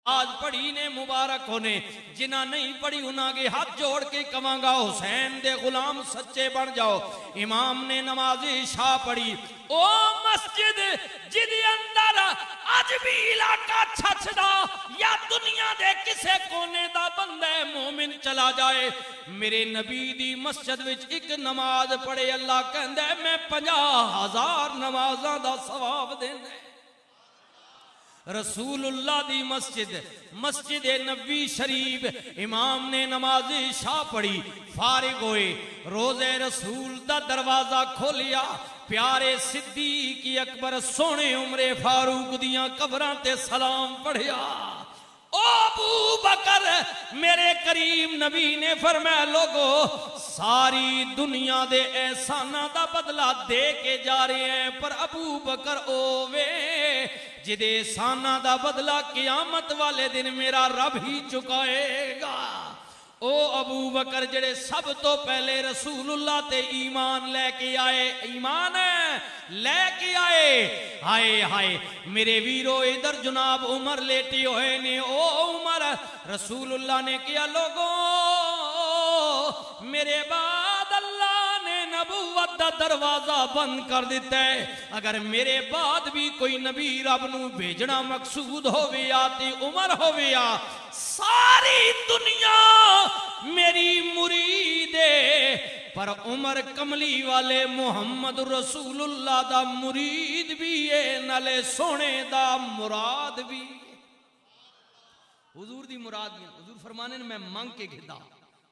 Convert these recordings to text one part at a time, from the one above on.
आज पढ़ी ने मुबारक होने, जिन्हें नहीं पढ़ी उन्होंने हाथ जोड़ के कवांगा हुसैन दे गुलाम सच्चे बन जाओ। इमाम ने नमाज़े शाह पढ़ी, ओ मस्जिद जिदे अंदर अज भी इलाका छछदा या दुनिया दे किसे कोने दा बंदा मोमिन चला जाए, मेरे नबी दी मस्जिद विच एक नमाज पढ़े, अल्लाह कहंदा मैं 50,000 नमाज़ां दा सवाब देंदा। रसूलुल्लाह दी मस्जिद मस्जिद नबी शरीफ, इमाम ने नमाज़े शाह पढ़ी, फारिग होए, रोज़े रसूल दा दरवाजा खोलिया, प्यारे सिद्दीक अकबर सोने उमरे फारूक दियां कबरां ते सलाम पढ़िया। ओ अबू बकर, मेरे करीम नबी ने फरमाया लोगो सारी दुनिया दे एहसाना दा बदला दे के जा रहे हैं, पर अबू बकर ओवे जिदे एहसाना दा बदला कियामत वाले दिन मेरा रब ही चुकाएगा। ओ अबू बकर जेड़े सब तो पहले रसूलुल्लाह ते ईमान लेके आए, ईमान लेके आए, हाय हाय मेरे वीरो इधर जनाब उमर लेटे हुए ने। ओ उमर, रसूलुल्लाह ने किया लोगों मेरे बाद अल्लाह ने नबुवत दा दरवाजा बंद कर दिता है, अगर मेरे बाद भी कोई नबी रब नू भेजना मकसूद होवे या ते उमर होवे या सारी दुनिया मेरी मुरीद है, पर उमर कमली वाले मुहम्मद रसूलुल्लाह दा मुरीद भी है, नाले सोने दा मुराद भी। हुजूर दी मुराद भी, हुजूर फरमाने मैं मांग के खिदा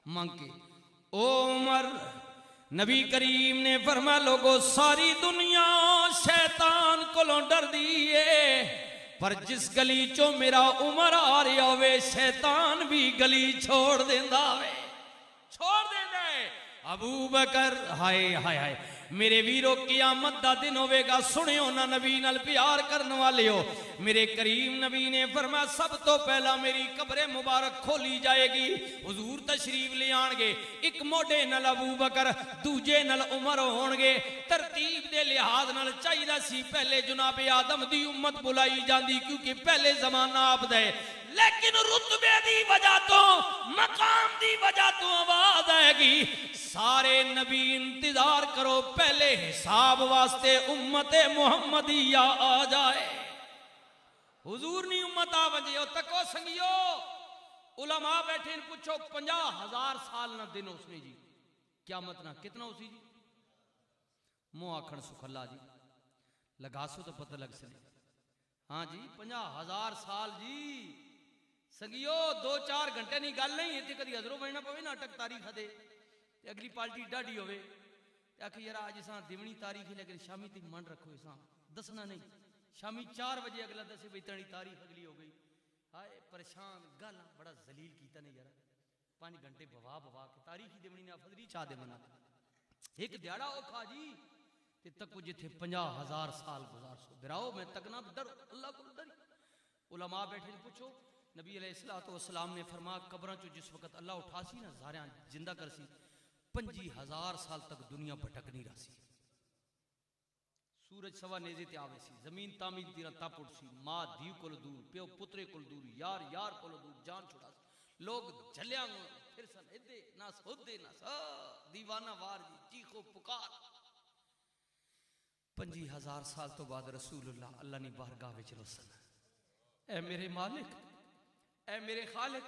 मांग के। ओ उमर, नबी करीम ने फरमाया लोगो सारी दुनिया शैतान कोलों डर दी है, पर जिस गली चो मेरा उमर आ रहा होवे शैतान भी गली छोड़ देंदा वे, छोड़ देंदा है। अबू बकर, हाय हाय हाय मेरे वीरो कियामत दा दिन होवेगा, सुनियो ना नबी नाल प्यार करने वाले हो, मेरे करीम नबी ने फरमाया सब तो पहला मेरी कब्रे मुबारक खोली जाएगी, हुजूर तशरीफ ले आएंगे, एक मोढे नाल अबू बकर दूजे नाल उमर होणगे। तरतीब दे लिहाज नाल चाहिदा सी पहले जनाबे आदम दी उम्मत बुलाई जांदी क्योंकि पहले जमाना आपदा है, लेकिन रुतबे दी वजह तो मकाम दी वजह तो आवाज आएगी सारे नबी इंतजार करो पहले हिसाब वास्ते उम्मते मुहम्मदिया आ जाए। हुजूर नी उम्मत आ वजे तको संगियो उलमा बैठे पूछो 50,000 साल ना दिन उसने जी क़यामत ना कितना उसी जी मुंह आखण सुखल्ला जी लगासो तो पता लग सके। हाँ जी 50,000 साल जी संगियो 2-4 घंटे नहीं गल नहीं इतने कभी हजरों बनना पवे नाटक तारीख दे अगली पार्टी डाढ़ी होवे आखिर यार आज इसा दिवनी तारीख है लेकिन शामी तक मन रखो इसा दसना नहीं शामी 4 बजे अगला दसे बई तनी तारीख अगली हो गई। हाय परेशान गल बड़ा जलील कीता ने यार 5 घंटे बवा बवा के तारीख ही दिवनी ने फजरी चाह दे मना एक दिहाड़ा औखा जी ते तक जिथे 50,000 साल गुजार सो बिराओ मैं तकना डर अल्लाह को डर। उलमा बैठे पूछो नबी अलैहिस्सलाम ने फरमाया कब्रां चो जिस वक्त अल्लाह उठासी ना ज़ारियां जिंदा करसी 25,000 साल तक दुनिया भटक नहीं रही। सूरज सवा नेजे ते आवे सी जमीन तामीर तीरा तप उठसी मां धी कोल दूर प्यो पुत्रे कोल दूर यार यार कोल दूर जान छुड़ा लोग झलिया फिर सन इदे ना सोदे ना सा दीवाना वार जी चीखो पुकार। 25,000 साल तो बाद रसूलुल्लाह अल्लाह ने बारगाह विच रोसन ऐ मेरे मालिक ऐ मेरे खालिक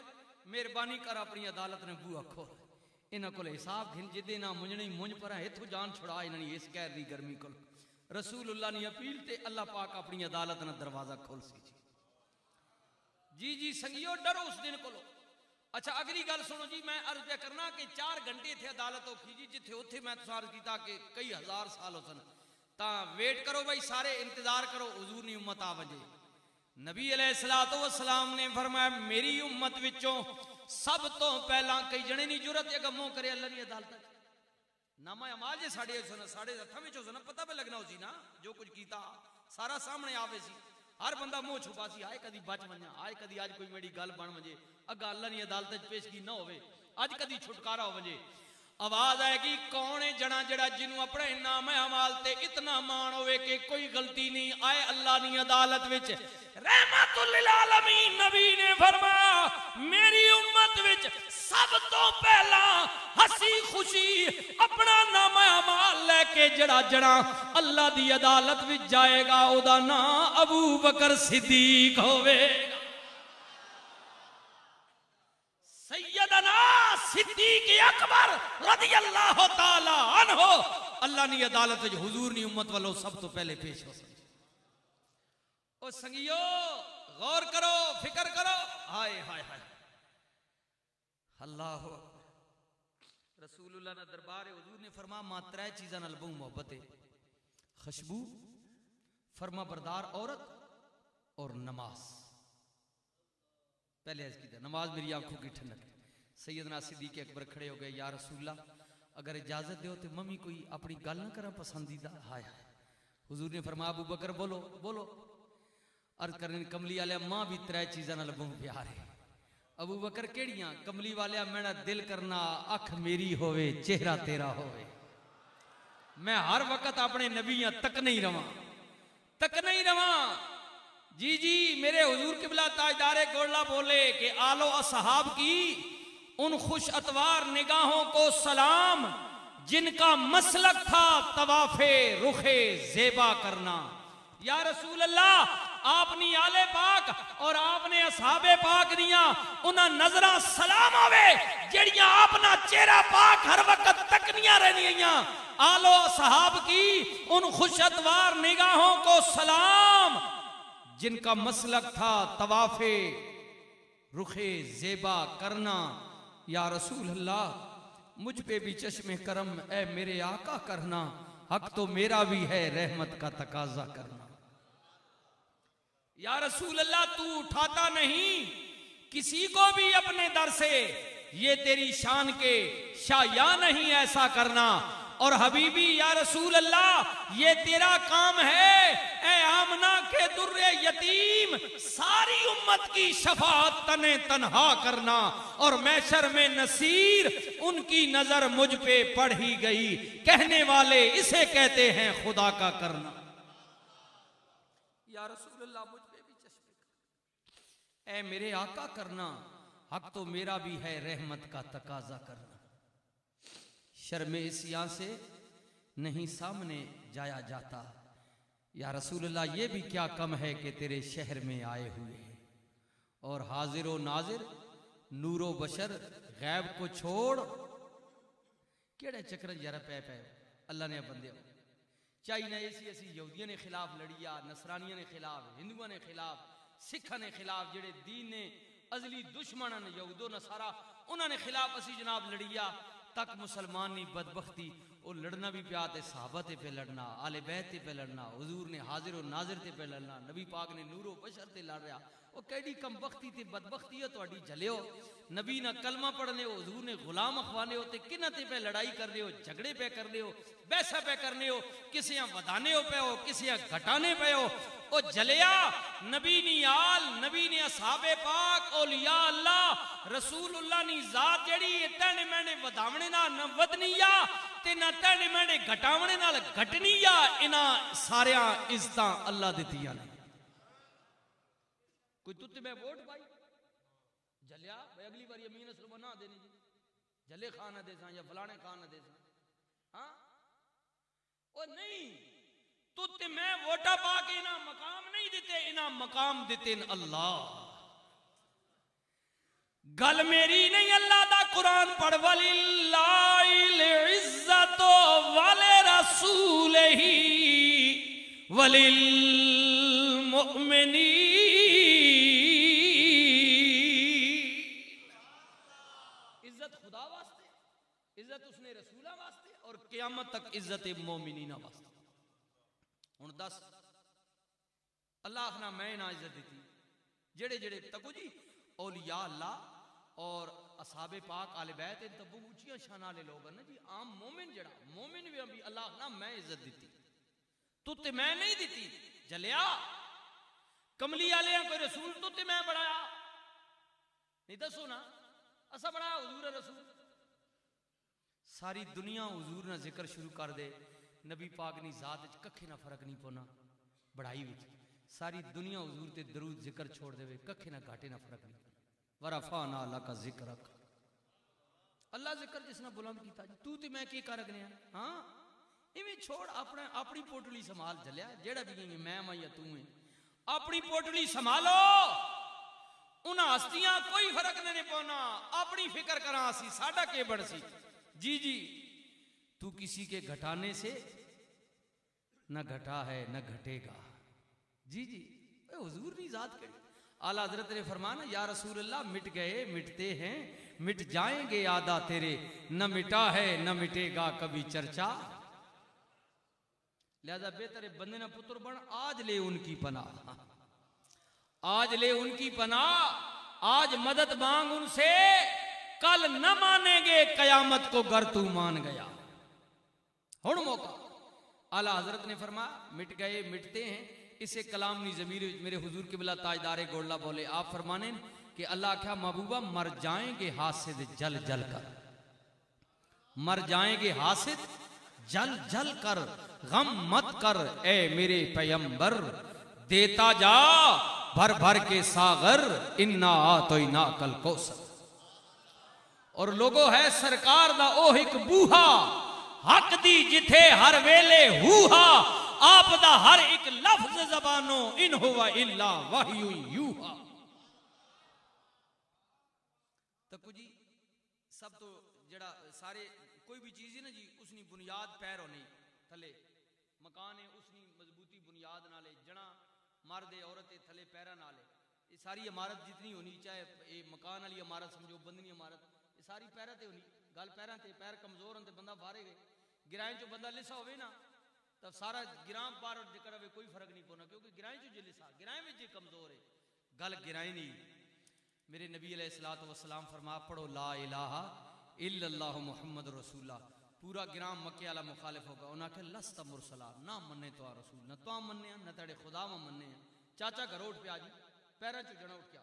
मेहरबानी कर अपनी अदालत ने बूआ खोल इन्हां कोल हिसाब घिन जिदे ना मुंजनी मुंज पर इथों जान छुड़ा इन्हां इस कहर दी गर्मी कोल रसूलुल्लाह ने अपील ते अल्लाह पाक अपनी अदालत ना दरवाजा खोल सी जी जी संगियो डरो उस दिन कोलो। अच्छा अगली गल सुनो जी मैं अर्ज करना कि 4 घंटे थे अदालत औखी जी जिथे उत्थे मैं तुसां अर्ज कीता कि कई हजार साल हो सन तां वेट करो भाई सारे इंतजार करो हुजूर नी उम्मत आ वजे। नबी अलैहिस्सलातु वस्सलाम ने फरमाया मेरी उम्मत विचों सब तो पहला कई जने नी जुरत अगमो करे अल्लाह दी अदालत नामा अमाल जे साडे हत्थां विच होसन पता पे लगना उसी ना जो कुछ कीता सारा सामने आवे सी हर बंदा मुंह छुपा सी आए कदी बच वना आए कदी आज कोई मेरी गल बन वजे अगा अल्लाह दी अदालत पेशगी ना होवे अज कदी छुटकारा हो वजे। आवाज आएगी कौन है जना जड़ा जिन्हों अपने नाम अमाल ते इतना मान होवे कि कोई गलती नहीं आए अल्लाह दी अदालत विच रहमतुल लिल आलमीन नबी ने फरमाया मेरी उम्मत विच सब तो पहला हसी खुशी अपना नामा अमाल लेके जड़ा जड़ा अल्लाह दी अदालत विच जाएगा ओदा नाम अबू बकर सिद्दीक होवेगा। सैयदना सिद्दीक अकबर रदियल्लाहु ताला अन्हो अल्लाह नी अदालत विच हुजूर नी उम्मत वालों सब तो पहले पेश हो सके। ओ संगियो गौर करो फिक्र करो। हाय हाय हाय अल्लाह रसूलुल्लाह ना दरबार हुजूर ने फरमा मा त्रै चीज़ां नाल बहु मोहब्बत है, खुशबू, फरमा बरदार औरत और नमाज। पहले अर्ज किया नमाज मेरी आंखों की ठंडक है। सैयदना सिद्दीक अकबर खड़े हो गए, या रसूलल्लाह अगर इजाजत दो तो मम्मी कोई अपनी गल ना करा पसंदीदा। हाय हुजूर ने फरमाया अबू बकर बोलो बोलो। अर्ज करने कमली वाले मां भी त्रै चीज़ां नाल बहु प्यार है। अबू बकर केड़ियां? कमली वाले मेरा दिल करना अख मेरी होवे चेहरा तेरा होवे, मैं हर वक्त अपने नबियां तक नहीं रवा तक नहीं रवा। जी जी मेरे हुजूर किबला ताजदारे गोल्ला बोले कि आलो असहाब की उन खुश अतवार निगाहों को सलाम जिनका मसलक था तवाफे रुखे ज़ेबा करना। या रसूल अल्लाह आपनी आले पाक और आपने असहाबे पाक दिया उन्हां नजरा सलाम आवे जड़ियां अपना चेहरा पाक हर वक्त तकनियां रहनियां। आलो असहाब की उन खुशअतवार निगाहों को सलाम जिनका मसलक था तवाफे रुखे ज़ेबा करना। या रसूल अल्लाह मुझ पे भी चश्मे करम ए मेरे आका करना, हक तो मेरा भी है रहमत का तकाजा करना। या रसूल अल्लाह तू उठाता नहीं किसी को भी अपने दर से, ये तेरी शान के शाया नहीं ऐसा करना। और हबीबी या रसूल अल्लाह ये तेरा काम है ए आमना के दुर्रे यतीम सारी उम्मत की शफाअत तने तन्हा करना। और मैशर में नसीर उनकी नजर मुझ पे पड़ ही गई, कहने वाले इसे कहते हैं खुदा का करना। या रसूल अल्लाह मुझ पे भी चश्मे ए मेरे आका करना, हक तो मेरा भी है रहमत का तकाजा करना। शर्मे इसिया से नहीं सामने जाया जाता। या रसूल अल्लाह ये भी क्या कम है कि तेरे शहर में आए हुए हैं और हाजिर व नाजिर नूरो बशर गैब को छोड़ केड़े चक्कर जरा पै पै अल्लाह ने बंदे चाइना ऐसी यहूदियों ने खिलाफ लड़िया, नसरानियों ने खिलाफ, हिंदुओं ने खिलाफ, सिखा ने खिलाफ, जेड़े दीन ने अजली दुश्मन ने यहूदो नसारा उन्होंने खिलाफ असी जनाब लड़िया तक मुसलमान नी बदबख्ती वो लड़ना भी पिया ते सहाबा ते पे लड़ना, आले बैत ते पे लड़ना, हुजूर ने हाजिर और नाजिर ते पे लड़ना, नबी पाक ने नूरो बशर ते लड़ रहा। वो कैडी कम बख्ती ते बदबख्ती है तुहाडी झलियो। नबी ना कलमा पढ़ने हो, हुजूर ने गुलाम अखवाने हो ते किन्ना ते पे लड़ाई करने हो, झगड़े पे करने हो, बैसा पे करने हो, किसियां वधाने हो पे हो, किसियां घटाने पे हो। ओ जलिया नबी नी आल, नबी ने असहाबे पाक, औलिया अल्लाह रसूलुल्लाह नी जात जेड़ी तैने मैंने वधावने ना न वधनीया ते ना तैने मैंने घटावने नाल घटनीया। इना सारिया इज्जतां अल्लाह दित्तियां ने। कोई तुत्ते मैं वोट पाई जलिया भाई अगली बार यमीन असलमा ना देनी जी, जले खान ना देसा या फलाने खान ना देसा। हाँ ओ नहीं तुत्ते मैं वोटा पा के इना मकाम नहीं देते, इना मकाम देते अल्लाह। गल मेरी नहीं अल्लाह दा कुरान पढ़ वलिल्लाहिल इज्जतो वाले रसूल ही वलिल मुमिनीन। इज्जत खुदा वास्ते, इज्जत उसने रसूला वास्ते और क़यामत तक इज्जत मोमिनीना वास्ते। हुण दस अल्लाह ना मैं ना इज्जत दी जेड़े जेड़े तको जी औलिया अल्लाह और असहाबे पाक आले बैत इन तब ऊंचियां शान वाले लोग हैं ना जी। आम मोमिन जड़ा मोमिन भी अल्लाह ना मैं इज्जत दी तू ते मैं नहीं दी। जलिया कमली वाले कोई रसूल तू ते मैं बढ़ाया नहीं, दसो ना असा बढ़ाया हुजूर रसूल। सारी दुनिया हुजूर ना जिक्र शुरू कर दे, नबी पाक नी जात कखे ना फर्क नहीं पौना बढ़ाई विच। सारी दुनिया हुजूर ते दरूद जिक्र छोड़ देवे, कखे ना घाटे ना फर्क नहीं। वरफाना लका जिक्रक, अल्लाह जिक्र जिसने बुलंद किया जी, तू ते मैं की कर गया। हाँ इवें छोड़, अपने अपनी पोटली संभाल चलिया, जेड़ा भी मैं मां या तू है, अपनी पोटली संभालो। उन हस्तियां कोई फर्क नहीं पाना, अपनी फिक्र करा सी, साडा के बड़ सी। जी जी, तू किसी के घटाने से न घटा है न घटेगा। जी जी, हुजूर की जात करी। आला हजरत ने फरमाना, या रसूल अल्लाह मिट गए मिटते हैं मिट जाएंगे यादा तेरे, न मिटा है न मिटेगा कभी चर्चा। लिहाजा बेहतर बंदे ना पुत्र बन, आज ले उनकी पनाह, आज ले उनकी पनाह, आज मदद मांग उनसे, कल न मानेंगे कयामत को गर तू मान गया। हुण मौका। आला हजरत ने फरमाया मिट गए मिटते हैं, इसे कलाम नी जमीर मेरे हुजूर के बिला ताजदारे गोल्ला बोले। आप फरमाने कि अल्लाह क्या महबूबा मर जाएंगे हासिद जल जल कर, मर जाएंगे हासिद जल जल कर, गम मत कर ए मेरे पैगंबर, देता जा भर भर के सागर, इन्ना आतोइना कल कौसर। और लोगो है सरकार दा ओ एक बूहा, हक दी जिथे हर वेले हूहा, आप दा हर एक लफ्ज जबानो, इन हुवा इल्ला वहयु यूहा। तकु जी सब तो जड़ा सारे कोई भी चीज है ना जी, उसनी बुनियाद पैर होनी थले, मकान है उसनी मजबूती बुनियाद नाले, जना मर्द औरत थले पैरा नाले, ये सारी इमारत जितनी होनी, चाहे ये मकान वाली इमारत समझो, बंदनी इमारत, ये सारी पैरा ते होनी। गल पैरा ते, पैर कमजोर होते बंदा फारे गए, गिराए चो बंदा लिसा होवे ना, तब सारा गिराम पार जिक्र होवे कोई फर्क नहीं पौना, क्योंकि गिराए चो जे लिसा, गिराए में जे कमजोर है, गल गिराए नहीं। मेरे नबी अलैहिस्सलातु वस्सलाम फरमा, पढ़ो ला इलाहा इल्लल्लाह मुहम्मद रसूलुल्लाह। पूरा गिराम मक्के वाला मुखालिफ होगा, उन्हें आखे लस्त मुरसला, ना मन्ने तो रसूल, न तो मन्ने न तेरे खुदा में मन्ने। चाचा घर उठ पे जी, पैरों चो जना उठ क्या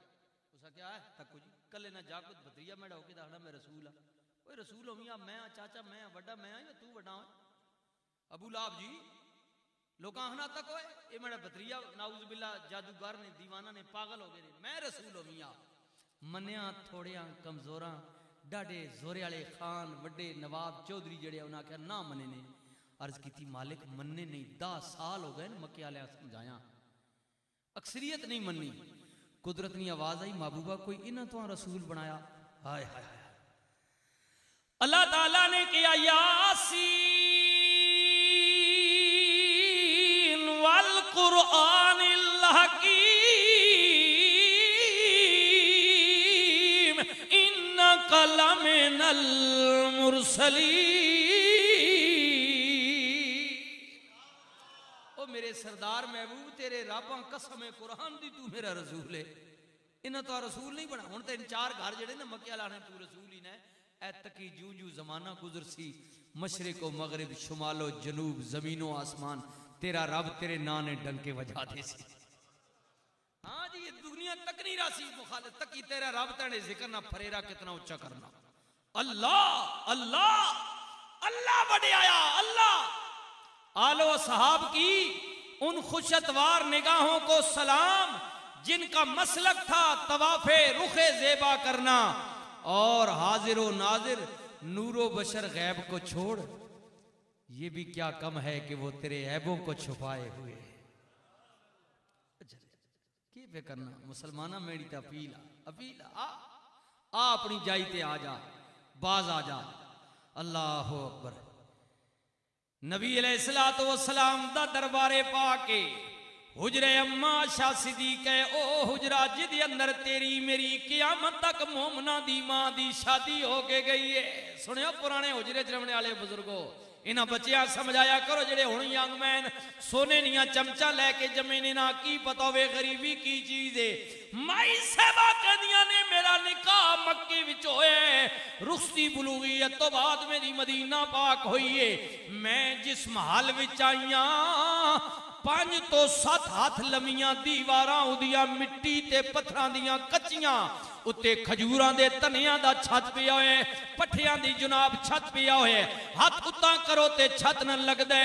उसा क्या है तकू जी, कले ना जाकुत भतरिया मेरा होके दाखना मैं रसूल हाँ, कोई रसूल होगी मैं चाचा मैं वड्डा मैं या तू वड्डा है। अबू लाभ जी लोग आखना तक होए ये मेरा भतरिया, नाउज बिल्ला जादूगर ने दीवाना ने पागल हो गए, मैं रसूल होगी मन्या थोड़िया कमजोरा डाडे जोरे वाले खान वड्डे नवाब चौधरी जड़े उन्हें आख्या ना मने ने। अर्ज की मालिक मन्ने नहीं, 10 साल हो गए मक्के वाले समझाया, अक्सरियत नहीं मन्नी। कुदरत की आवाज आई, महबूबा कोई इन्हां तो रसूल बनाया। हाय हाय हाय, अल्लाह ताला ने किया यासीन वल कुरआनिल हकीम इन्नका लमिनल मुरसलीन। ओ मेरे सरदार महबूब तेरे रब्बां कसम है कुरान दी तू मेरा रसूल है। इन्हां तो रसूल नहीं बना, हुण ते 4 घर जेड़े ना मक्के वाले तू रसूल ही ने। तकी जू जू जमाना गुजर सी, मशरिको मगरिब शुमालो जनूब जमीनो आसमान, तेरा रब तेरे ना ने डंके वजा दे सी। हाँ जी, ये दुनिया तक नहीं रासी मुखालिफ तकी तेरा रब तेने जिक्र ना फरेरा कितना ऊंचा करना। अल्लाह अल्लाह अल्लाह बड़े आया अल्लाह। आलो सहाब की उन खुशतवार निगाहों को सलाम, जिनका मसलक था तवाफे रुखे जेबा करना, और हाजिर व नाजिर नूरो बशर गैब को छोड़, ये भी क्या कम है कि वो तेरे ऐबों को छुपाए हुए। के करना मुसलमाना मेरी तो अपील अपील आ अपनी जाई ते आ जा, बाज आ जा। अल्लाह अकबर। नबी अलैहिस्सलातु वस्सलाम दा दरबारे पाके हुजरे अम्मा शाह सिद्दीक़ ओ हुजरा जिदे अंदर तेरी मेरी क़यामत तक मोमना दी मां दी शादी हो के गई है। सुनियो पुराने हुजरे च रहने वाले बुजुर्गो, इन्हां बच्चियां समझाया करो जेड़े हुण यंग मैन सोने दियां चमचा लैके जमे ने, ना की पता वे गरीबी की चीज है। माई साहबा कहदियां ने मेरा निकाह मक्के विच होए, रुखती बुलूगियत तो बाद मेरी मदीना पाक होई है। मैं जिस महल विच आईयां 5 तो 7 हाथ लमियां दीवारां उदियां मिट्टी ते पत्थरां दियां कच्चियां, उत्ते खजूरां दे तनियां दा छत पिया होए, पट्ठियां दी जनाब छत पिया होए, हाथ उत्ता करो ते छत न लगदा।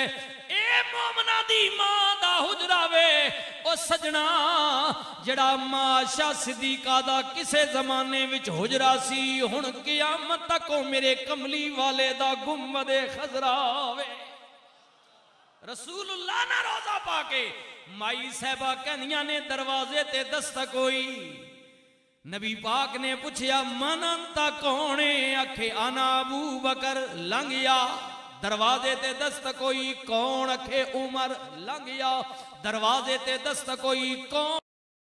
मोमना दी मां दा हुजरा वे ओ सजना जड़ा माशा सिद्दीका दा किसे जमाने विच हुजरा सी हुण क़यामत तक ओ मेरे कमली वाले दा गुंबदे खजरा वे रसूलुल्लाह ना रोजा पाके माई साहबा कहनिया ने दरवाजे ते दस्तक होई नबी पाक ने पूछया मन अंता कौन है आखे आना अबू बकर लंघ गया दरवाजे ते दस्तक होई कौन आखे उमर लंघ गया दरवाजे ते दस्तक होई कौन